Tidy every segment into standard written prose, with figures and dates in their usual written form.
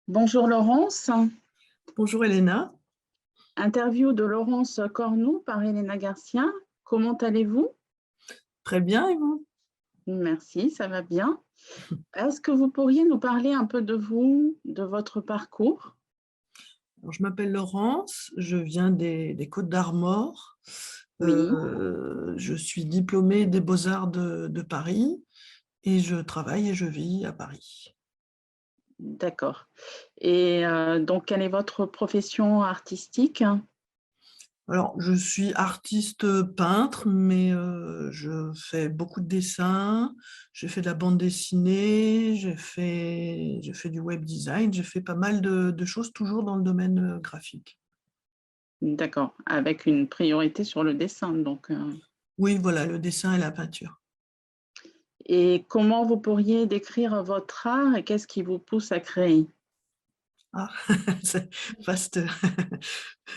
Bonjour Laurence, Bonjour Elena, interview de Laurence Cornoux par Elena Garcia. Comment allez-vous? très bien et vous? Merci, ça va bien. Est-ce que vous pourriez nous parler un peu de vous, de votre parcours? Alors, je m'appelle Laurence, je viens des Côtes d'Armor. Oui, Je suis diplômée des Beaux-Arts de Paris et je travaille et je vis à Paris. d'accord. Et donc, quelle est votre profession artistique? Alors, je suis artiste peintre, mais je fais beaucoup de dessins, j'ai fait de la bande dessinée, j'ai fait du web design, j'ai fait pas mal de choses toujours dans le domaine graphique. D'accord, avec une priorité sur le dessin, donc. Oui, voilà, le dessin et la peinture. Et comment vous pourriez décrire votre art et qu'est-ce qui vous pousse à créer? Ah, c'est vaste,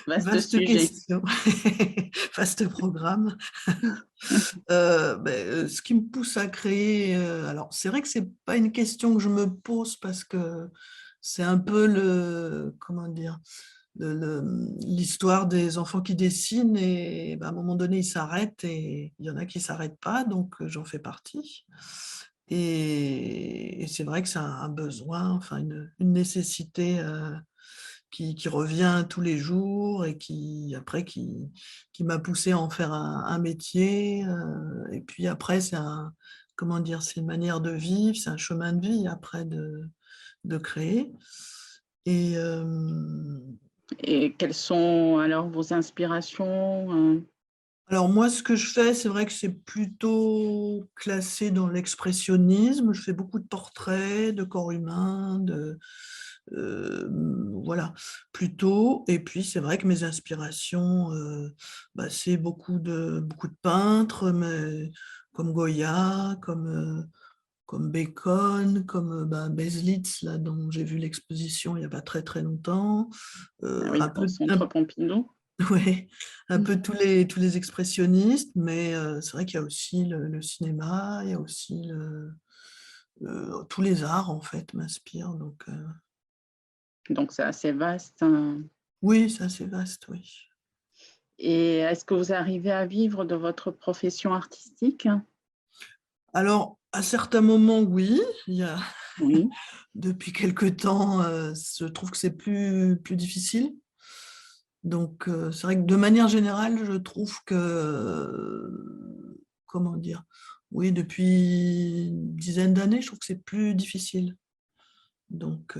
Vaste vaste sujet. question, vaste programme. Ce qui me pousse à créer, alors c'est vrai que c'est pas une question que je me pose parce que c'est un peu comment dire? L'histoire des enfants qui dessinent et à un moment donné, ils s'arrêtent et il y en a qui s'arrêtent pas, donc j'en fais partie et c'est vrai que c'est un besoin, enfin une nécessité, qui revient tous les jours et qui après qui m'a poussée à en faire un métier, et puis après c'est un comment dire? C'est une manière de vivre, c'est un chemin de vie après de créer et Et quelles sont alors vos inspirations? alors moi ce que je fais, c'est vrai que c'est plutôt classé dans l'expressionnisme. Je fais beaucoup de portraits, de corps humains, voilà, plutôt et puis c'est vrai que mes inspirations, c'est beaucoup de peintres, mais comme Goya, comme Bacon, comme, Bezlitz, là, dont j'ai vu l'exposition il y a pas très, très longtemps, Ah oui, un au peu Centre Pompidou. ouais, un Mmh. peu tous les expressionnistes, mais c'est vrai qu'il y a aussi le cinéma, il y a aussi tous les arts, en fait, m'inspirent donc Donc c'est assez vaste. oui, c'est assez vaste, oui. Et est-ce que vous arrivez à vivre de votre profession artistique? Alors, à certains moments, oui, il y a Oui, depuis quelque temps, je trouve que c'est plus difficile. Donc, c'est vrai que de manière générale, je trouve que, comment dire? Oui, depuis une dizaine d'années, je trouve que c'est plus difficile. Donc,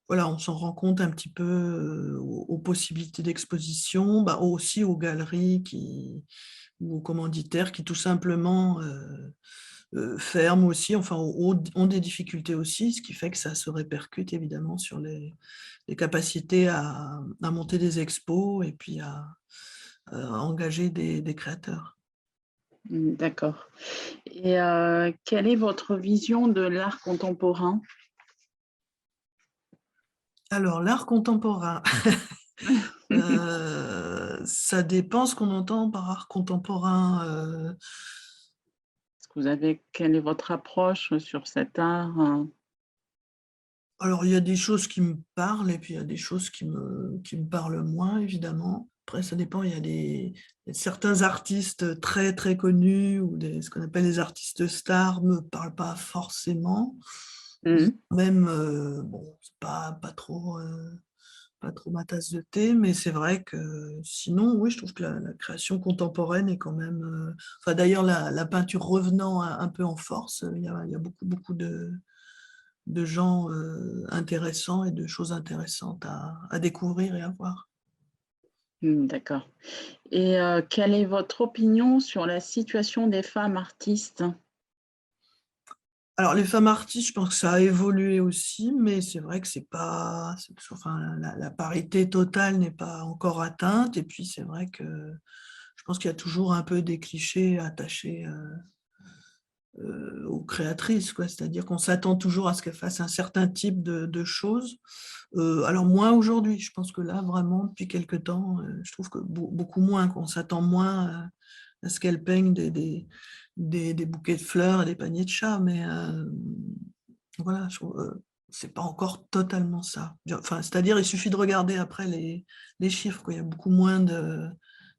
voilà, on s'en rend compte un petit peu, aux possibilités d'exposition, aussi aux galeries ou aux commanditaires qui tout simplement, ferment aussi, enfin ont des difficultés aussi, ce qui fait que ça se répercute évidemment sur les capacités à monter des expos et puis à engager des créateurs. d'accord. Et quelle est votre vision de l'art contemporain? Alors l'art contemporain, ça dépend ce qu'on entend par art contemporain, Est-ce que vous avez quelle est votre approche sur cet art? alors il y a des choses qui me parlent et puis il y a des choses qui me parlent moins évidemment. Après ça dépend, il y a certains artistes très, très connus ou ce qu'on appelle les artistes stars me parlent pas forcément. Mmh. Même, bon, c'est pas trop ma tasse de thé, mais c'est vrai que sinon, oui, je trouve que la création contemporaine est quand même, enfin d'ailleurs la peinture revenant un peu en force, il y a beaucoup, beaucoup de gens, intéressants et de choses intéressantes à découvrir et à voir. D'accord. Et quelle est votre opinion sur la situation des femmes artistes? Alors les femmes artistes, je pense que ça a évolué aussi, mais c'est vrai que c'est enfin la parité totale n'est pas encore atteinte et puis c'est vrai que je pense qu'il y a toujours un peu des clichés attachés, aux créatrices, quoi. C'est-à-dire qu'on s'attend toujours à ce qu'elles fassent un certain type de choses. Alors moins aujourd'hui, je pense que là vraiment depuis quelque temps, je trouve que beaucoup moins, qu'on s'attend moins à ce qu'elles peignent des bouquets de fleurs et des paniers de chats, mais voilà, je trouve, c'est pas encore totalement ça. Enfin, c'est-à-dire, il suffit de regarder après les chiffres, quoi. Il y a beaucoup moins de,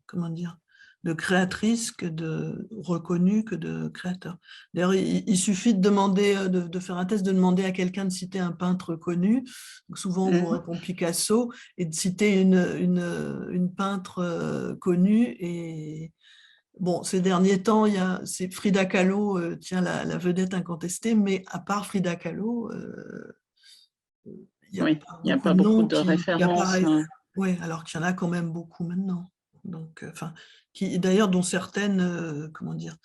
comment dire, de créatrices que de reconnues que de créateurs. D'ailleurs, il suffit de demander, de faire un test, de demander à quelqu'un de citer un peintre connu. Donc, souvent, on vous Mhm. répond Picasso, et de citer une peintre connue. Et bon, ces derniers temps, c'est Frida Kahlo, tient la vedette incontestée, mais à part Frida Kahlo, il n'y a Oui, pas il n'y a beaucoup pas de beaucoup noms de qui références. apparaissent. Oui, alors qu'il y en a quand même beaucoup maintenant. Donc, enfin, d'ailleurs, dont certaines, comment dire,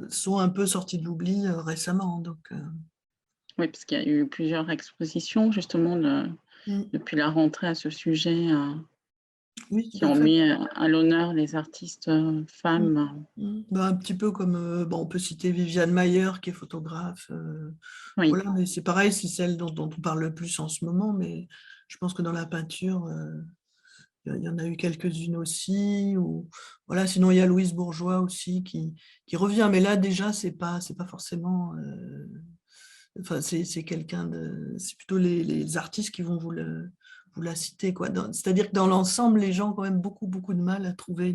sont un peu sorties de l'oubli récemment. Donc, Oui, parce qu'il y a eu plusieurs expositions justement mm, depuis la rentrée à ce sujet, oui, qui tout à ont fait. mis à l'honneur les artistes Mm, femmes. Ben, un petit peu comme, bon, on peut citer Viviane Mayer, qui est photographe. Oui, Voilà, mais c'est pareil, c'est celle dont on parle le plus en ce moment. Mais je pense que dans la peinture, il y en a eu quelques-unes aussi. Ou, voilà, sinon, il y a Louise Bourgeois aussi qui revient. Mais là, déjà, c'est pas forcément. Enfin, c'est quelqu'un de. C'est plutôt les artistes qui vont vous la citer, quoi. C'est-à-dire que dans l'ensemble, les gens ont quand même beaucoup, beaucoup de mal à trouver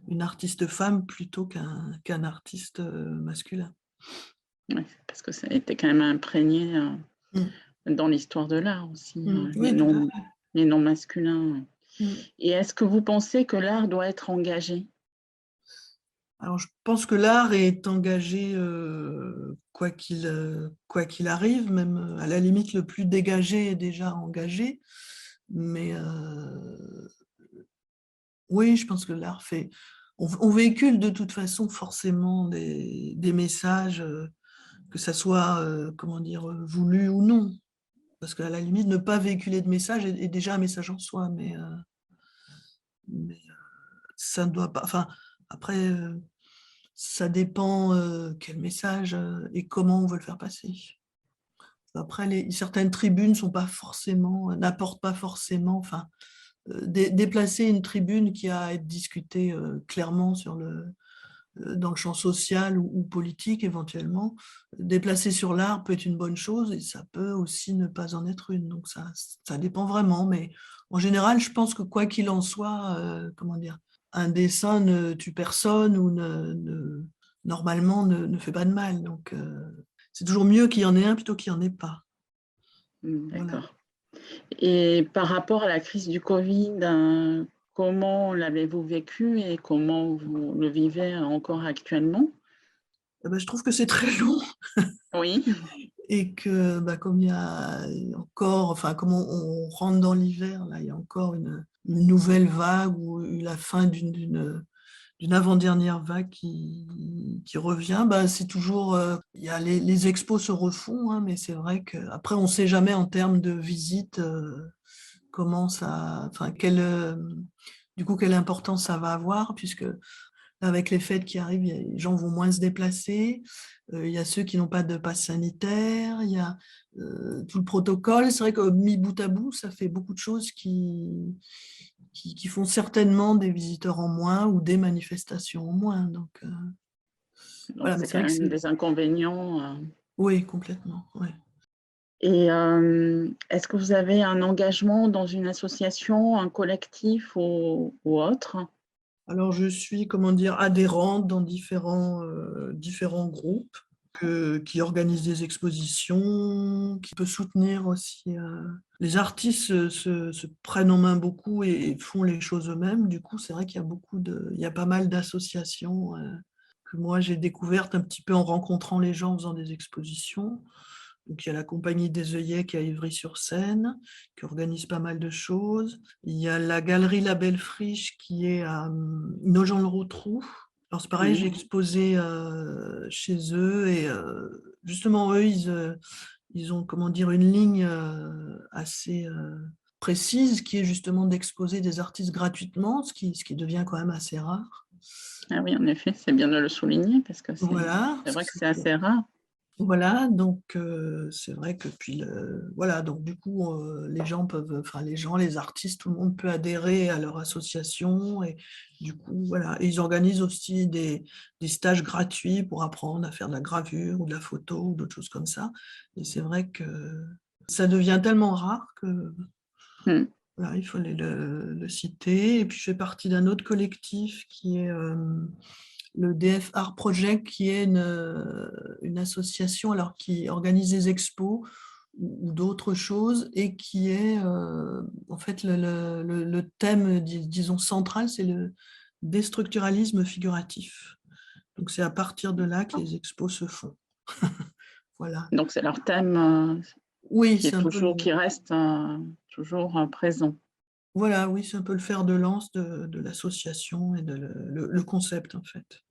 une artiste femme plutôt qu'un artiste masculin. ouais, parce que ça a été quand même imprégné Mm. dans l'histoire de l'art aussi, Oui, tout à fait. les noms masculins. Mm. Et est-ce que vous pensez que l'art doit être engagé? Alors, je pense que l'art est engagé quoi qu'il arrive, même à la limite le plus dégagé est déjà engagé. Mais oui, je pense que l'art fait. On véhicule de toute façon forcément des messages, que ça soit, comment dire, voulu ou non. Parce qu'à la limite, ne pas véhiculer de message est déjà un message en soi, mais ça ne doit pas. Enfin, après, ça dépend quel message et comment on veut le faire passer. Après, certaines tribunes sont pas forcément, n'apportent pas forcément. Enfin, déplacer une tribune qui a à être discutée clairement dans le champ social ou politique éventuellement, déplacer sur l'art peut être une bonne chose et ça peut aussi ne pas en être une. Donc ça dépend vraiment. Mais en général, je pense que quoi qu'il en soit, comment dire, un dessin ne tue personne ou normalement ne fait pas de mal. Donc c'est toujours mieux qu'il y en ait un plutôt qu'il n'y en ait pas. Voilà. D'accord. Et par rapport à la crise du Covid, comment l'avez-vous vécu et comment vous le vivez encore actuellement? Eh ben, je trouve que c'est très long Oui, et que bah, comme il y a encore, enfin comme on rentre dans l'hiver, là, il y a encore une nouvelle vague ou la fin d'une avant-dernière vague qui revient, bah, c'est toujours, il y a les expos se refont, hein, mais c'est vrai qu'après on ne sait jamais en termes de visite comment ça, enfin du coup quelle importance ça va avoir, puisque avec les fêtes qui arrivent, les gens vont moins se déplacer. Il y a ceux qui n'ont pas de passe sanitaire, il y a tout le protocole. C'est vrai que mis bout à bout, ça fait beaucoup de choses qui font certainement des visiteurs en moins ou des manifestations en moins. Donc donc voilà, mais c'est c'est quand vrai que même c'est. des inconvénients. Oui, complètement. Ouais. Et est-ce que vous avez un engagement dans une association, un collectif ou autre? Alors, je suis, comment dire, adhérente dans différents groupes qui organisent des expositions, qui peut soutenir aussi. Les artistes se prennent en main beaucoup et font les choses eux-mêmes. Du coup, c'est vrai qu'il y a il y a pas mal d'associations que moi j'ai découvertes un petit peu en rencontrant les gens en faisant des expositions. Donc, il y a la Compagnie des œillets qui est à Ivry-sur-Seine, qui organise pas mal de choses. Il y a la Galerie La Belle Friche qui est à Nogent-le-Rotrou. Alors, c'est pareil, j'ai Oui, exposé chez eux et justement, eux, ils ont, comment dire, une ligne assez précise qui est justement d'exposer des artistes gratuitement, ce qui devient quand même assez rare. ah oui, en effet, c'est bien de le souligner parce que c'est Voilà, c'est parce que vrai que c'est assez rare. Voilà, donc c'est vrai que puis voilà, donc du coup, les artistes, tout le monde peut adhérer à leur association et du coup, voilà. Et ils organisent aussi des stages gratuits pour apprendre à faire de la gravure ou de la photo ou d'autres choses comme ça. Et c'est vrai que ça devient tellement rare que Mm. voilà, il faut le citer. Et puis je fais partie d'un autre collectif qui est le DF Art Project, qui est une association alors, qui organise des expos ou d'autres choses et qui est en fait le thème, disons, central, c'est le déstructuralisme figuratif. Donc c'est à partir de là que les expos se font. Voilà. Donc, c'est leur thème Oui, qui c'est est un peu toujours, qui reste toujours présent. voilà, oui, c'est un peu le fer de lance de l'association et le concept en fait.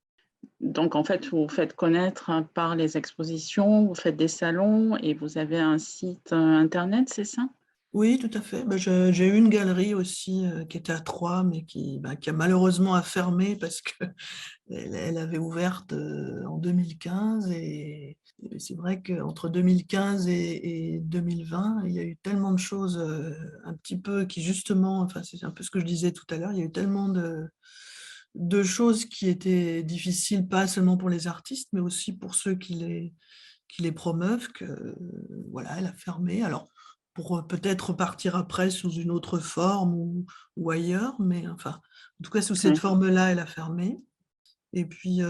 Donc, en fait, vous vous faites connaître par les expositions, vous faites des salons et vous avez un site internet, c'est ça? Oui, tout à fait. Bah, j'ai eu une galerie aussi qui était à Troyes, mais qui a malheureusement a fermé parce qu'elle elle avait ouverte en 2015. Et c'est vrai qu'entre 2015 et 2020, il y a eu tellement de choses un petit peu qui justement, enfin c'est un peu ce que je disais tout à l'heure, il y a eu tellement de choses qui étaient difficiles, pas seulement pour les artistes, mais aussi pour ceux qui les promeuvent, que voilà, elle a fermé. Alors, pour peut-être repartir après sous une autre forme ou ailleurs, mais enfin, en tout cas, sous cette Oui. forme-là, elle a fermé. Et puis,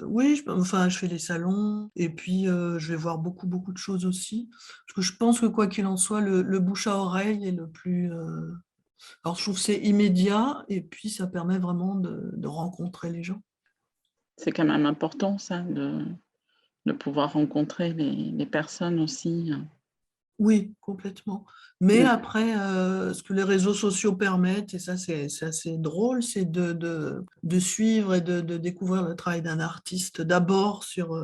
oui, enfin, je fais les salons, et puis je vais voir beaucoup, beaucoup de choses aussi. Parce que je pense que quoi qu'il en soit, le bouche à oreille est le plus. Alors, je trouve que c'est immédiat, et puis ça permet vraiment de rencontrer les gens. C'est quand même important ça, de pouvoir rencontrer les personnes aussi. Oui, complètement. Mais Mm. après, ce que les réseaux sociaux permettent, et ça c'est assez drôle, c'est de suivre et de découvrir le travail d'un artiste d'abord sur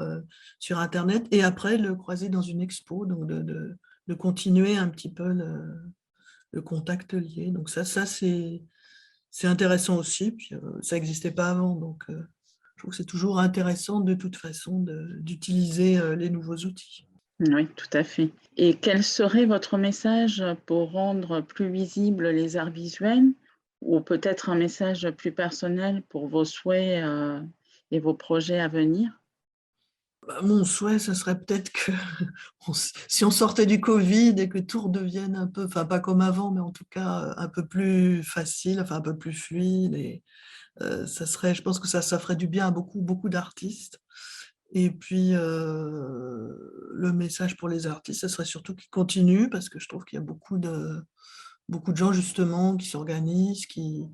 Internet et après le croiser dans une expo, donc de continuer un petit peu le contact lié. Donc ça c'est intéressant aussi, puis ça n'existait pas avant, donc je trouve que c'est toujours intéressant de toute façon d'utiliser les nouveaux outils. Oui, tout à fait. Et quel serait votre message pour rendre plus visibles les arts visuels ou peut-être un message plus personnel pour vos souhaits et vos projets à venir? Bah, mon souhait, ce serait peut-être que si on sortait du Covid et que tout redevienne un peu, enfin pas comme avant, mais en tout cas un peu plus facile, enfin un peu plus fluide. Et ça serait, je pense que ça ferait du bien à beaucoup, beaucoup d'artistes. Et puis le message pour les artistes, ce serait surtout qu'ils continuent, parce que je trouve qu'il y a beaucoup de gens justement qui s'organisent, qui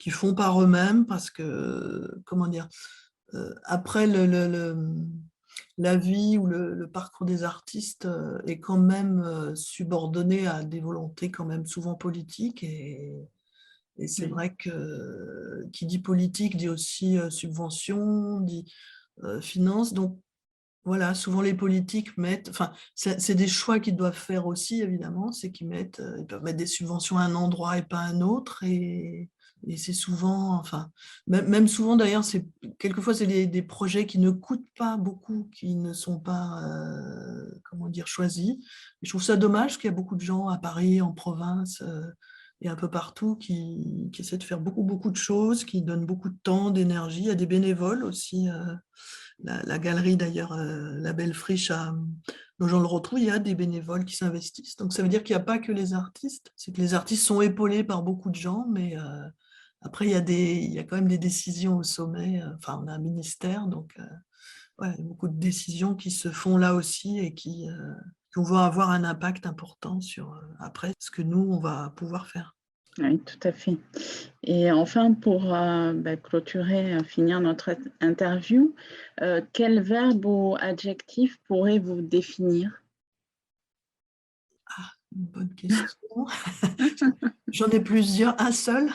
font par eux-mêmes, parce que, comment dire, après la vie ou le parcours des artistes est quand même subordonné à des volontés quand même souvent politiques. Et c'est Oui, vrai que qui dit politique dit aussi subvention, dit finance. Donc voilà, souvent les politiques mettent, enfin c'est des choix qu'ils doivent faire aussi évidemment, c'est qu'ils mettent, ils peuvent mettre des subventions à un endroit et pas à un autre. Et c'est souvent, enfin, même souvent d'ailleurs, quelquefois c'est des projets qui ne coûtent pas beaucoup, qui ne sont pas, comment dire, choisis. Et je trouve ça dommage parce qu'il y a beaucoup de gens à Paris, en province et un peu partout qui essaient de faire beaucoup, beaucoup de choses, qui donnent beaucoup de temps, d'énergie. Il y a des bénévoles aussi. La galerie d'ailleurs, la Belle Friche à Nogent-le-Rotrou, il y a des bénévoles qui s'investissent. Donc ça veut dire qu'il n'y a pas que les artistes, c'est que les artistes sont épaulés par beaucoup de gens, mais après il y a quand même des décisions au sommet. Enfin, on a un ministère, donc ouais, il y a beaucoup de décisions qui se font là aussi et qui vont avoir un impact important sur après ce que nous, on va pouvoir faire. oui, tout à fait. Et enfin, pour clôturer, finir notre interview, quel verbe ou adjectif pourrait vous définir? Ah, une bonne question. J'en ai plusieurs, un seul.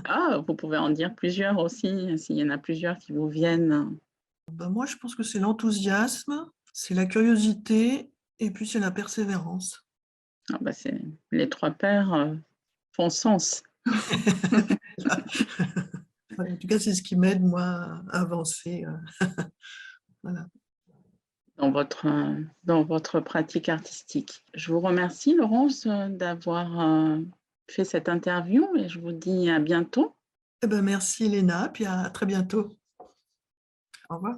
Ah, vous pouvez en dire plusieurs aussi, s'il y en a plusieurs qui vous viennent. Ben moi, je pense que c'est l'enthousiasme, c'est la curiosité et puis c'est la persévérance. Ah bah, c'est les 3 paires, font sens. Voilà, en tout cas, c'est ce qui m'aide, moi, à avancer. Voilà. dans votre pratique artistique. Je vous remercie, Laurence, d'avoir fait cette interview et je vous dis à bientôt. Eh ben, merci Léna, puis à très bientôt. Au revoir.